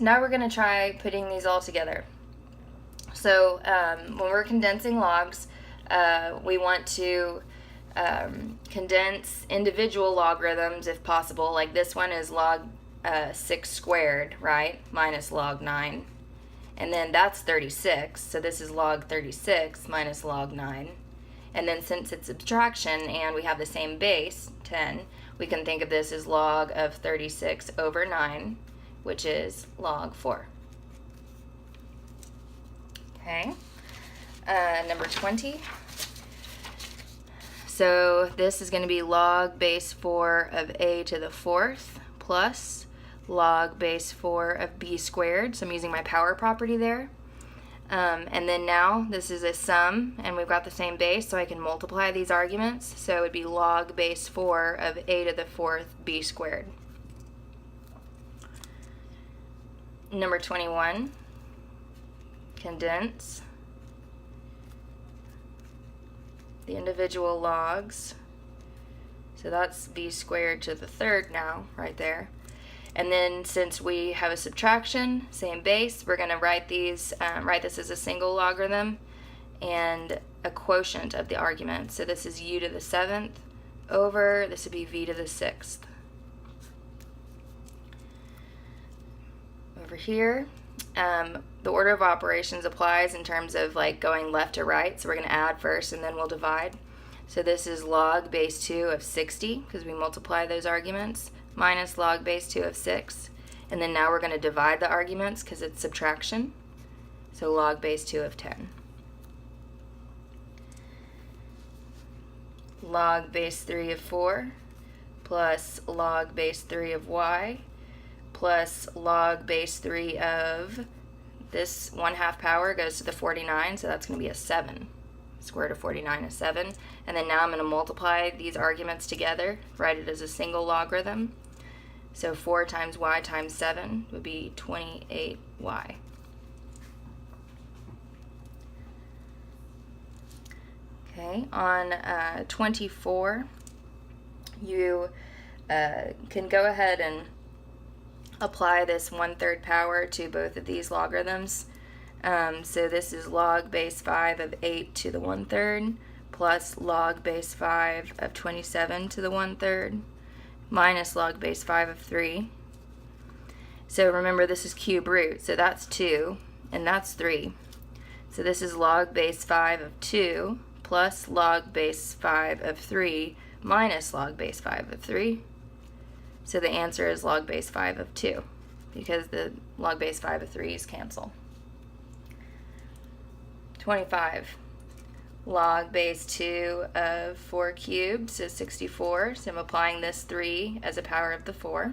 So now we're going to try putting these all together. So when we're condensing logs, we want to condense individual logarithms if possible. Like this one is log 6 squared, right? Minus log 9. And then that's 36, so this is log 36 minus log 9. And then since it's subtraction and we have the same base, 10, we can think of this as log of 36 over 9, which is log 4. Okay, number 20. So this is going to be log base 4 of a to the 4th plus log base 4 of b squared. So I'm using my power property there. And then now this is a sum, and we've got the same base, so I can multiply these arguments. So it would be log base 4 of a to the 4th b squared. Number 21, condense the individual logs. So that's b squared to the 3rd now, right there. And then since we have a subtraction, same base, we're going to write this as a single logarithm and a quotient of the argument. So this is u to the 7th over, this would be v to the 6th. Over here, the order of operations applies in terms of like going left to right. So we're going to add first and then we'll divide. So this is log base 2 of 60 because we multiply those arguments, minus log base 2 of 6. And then now we're going to divide the arguments because it's subtraction. So log base 2 of 10. Log base 3 of 4 plus log base 3 of y plus log base 3 of this 1/2 power goes to the 49, so that's going to be a 7. Square root of 49 is 7. And then now I'm going to multiply these arguments together, write it as a single logarithm. So 4 times y times 7 would be 28y. Okay, on 24, you can go ahead and apply this 1/3 power to both of these logarithms. So this is log base 5 of 8 to the 1/3 plus log base 5 of 27 to the 1/3 minus log base 5 of 3. So remember, this is cube root, so that's 2 and that's 3. So this is log base 5 of 2 plus log base 5 of 3 minus log base 5 of 3. So the answer is log base 5 of 2 because the log base 5 of 3's cancel. 25. Log base 2 of 4 cubed, so 64. So I'm applying this 3 as a power of the 4.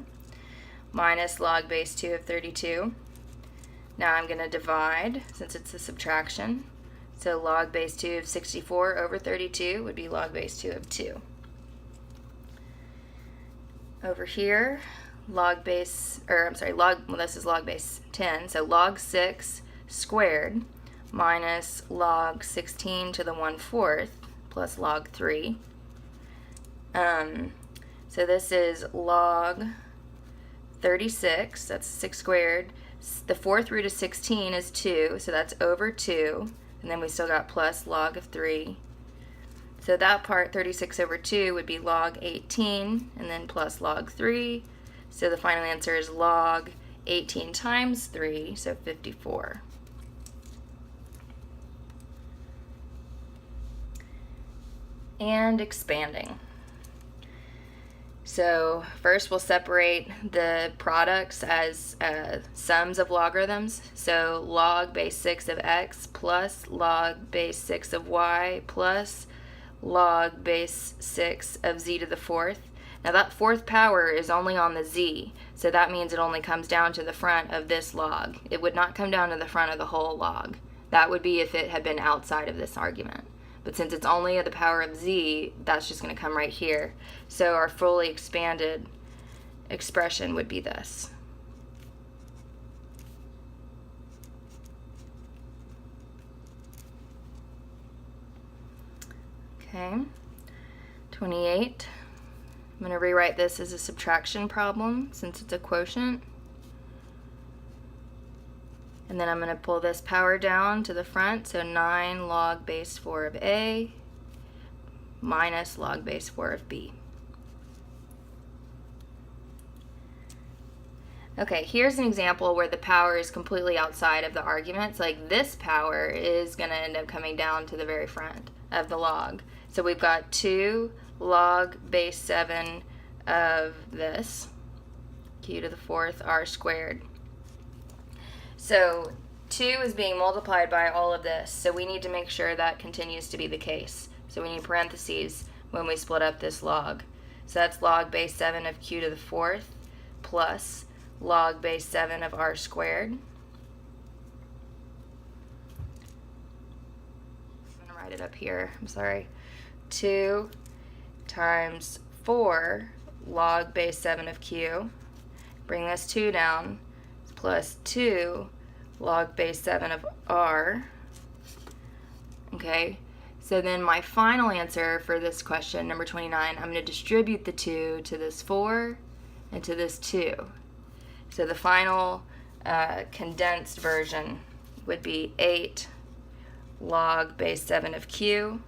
Minus log base 2 of 32. Now I'm going to divide since it's a subtraction. So log base 2 of 64 over 32 would be log base 2 of 2. Over here, this is log base 10, so log 6 squared minus log 16 to the 1/4 plus log 3. So this is log 36, that's 6 squared. The 4th root of 16 is 2, so that's over 2, and then we still got plus log of 3. So that part, 36 over 2, would be log 18, and then plus log 3. So the final answer is log 18 times 3, so 54. And expanding. So first we'll separate the products as sums of logarithms. So log base 6 of x plus log base 6 of y plus log base 6 of z to the 4th. Now that 4th power is only on the z, so that means it only comes down to the front of this log. It would not come down to the front of the whole log. That would be if it had been outside of this argument. But since it's only at the power of z, that's just going to come right here. So our fully expanded expression would be this. Okay, 28. I'm going to rewrite this as a subtraction problem since it's a quotient. Minus log base 2 of 32 minus log base 2 of 2 And then I'm going to pull this power down to the front, so 9 log base 4 of A minus log base 4 of B. Okay, here's an example where the power is completely outside of the arguments. Like this power is going to end up coming down to the very front of the log. So we've got 2 log base 7 of this, q to the 4th r squared. So 2 is being multiplied by all of this, so we need to make sure that continues to be the case. So we need parentheses when we split up this log. So that's log base 7 of q to the 4th plus log base 7 of r squared. I'm going to write it up here, I'm sorry. 2 times 4 log base 7 of q, bring this 2 down, plus 2 log base 7 of r. Okay, so then my final answer for this question, number 29, I'm going to distribute the 2 to this 4 and to this 2. So the final condensed version would be 8 log base 7 of q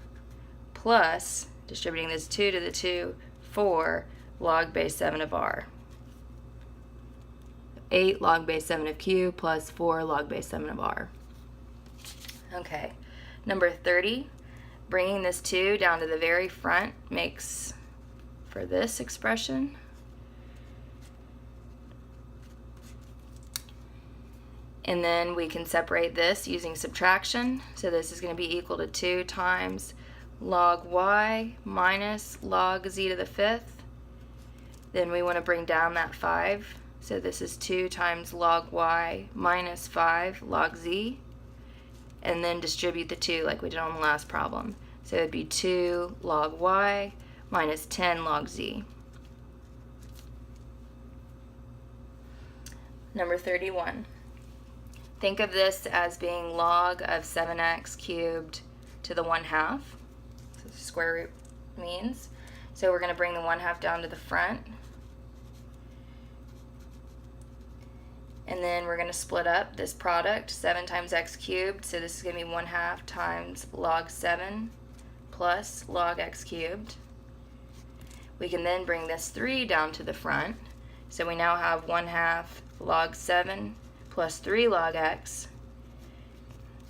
plus, distributing this 2 to the 2, 4 log base 7 of r. 8 log base 7 of q plus 4 log base 7 of r. Okay, number 30, bringing this 2 down to the very front makes for this expression. And then we can separate this using subtraction. So this is going to be equal to 2 times log y minus log z to the 5th. Then we want to bring down that 5. So this is 2 times log y minus 5 log z. And then distribute the 2 like we did on the last problem. So it would be 2 log y minus 10 log z. Number 31. Think of this as being log of 7x cubed to the 1/2. So square root means. So we're going to bring the 1/2 down to the front. And then we're going to split up this product, 7 times x cubed. So this is going to be 1/2 times log 7 plus log x cubed. We can then bring this 3 down to the front. So we now have 1/2 log 7 plus 3 log x,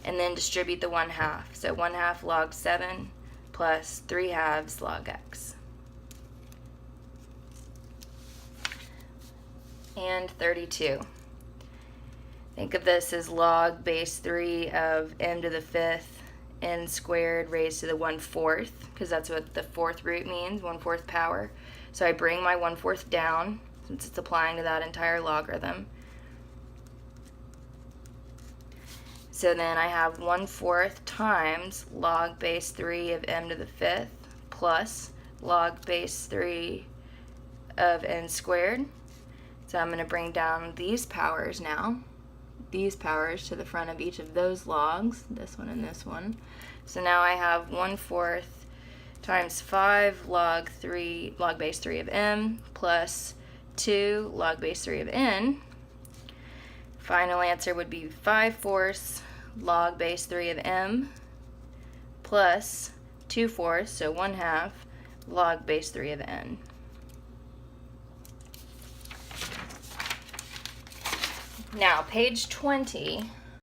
and then distribute the 1/2. So 1/2 log 7 plus 3/2 log x. And 32. Think of this as log base 3 of m to the 5th n squared raised to the 1/4, because that's what the 4th root means, 1/4 power. So I bring my 1/4 down, since it's applying to that entire logarithm. So then I have 1/4 times log base 3 of m to the 5th plus log base 3 of n squared. So I'm going to bring down these powers now, these powers to the front of each of those logs, this one and this one. So now I have 1/4 times 5 log base 3 of m plus 2 log base 3 of n. Final answer would be 5/4 log base 3 of m plus 2/4, so 1/2 log base 3 of n. Now, page 20,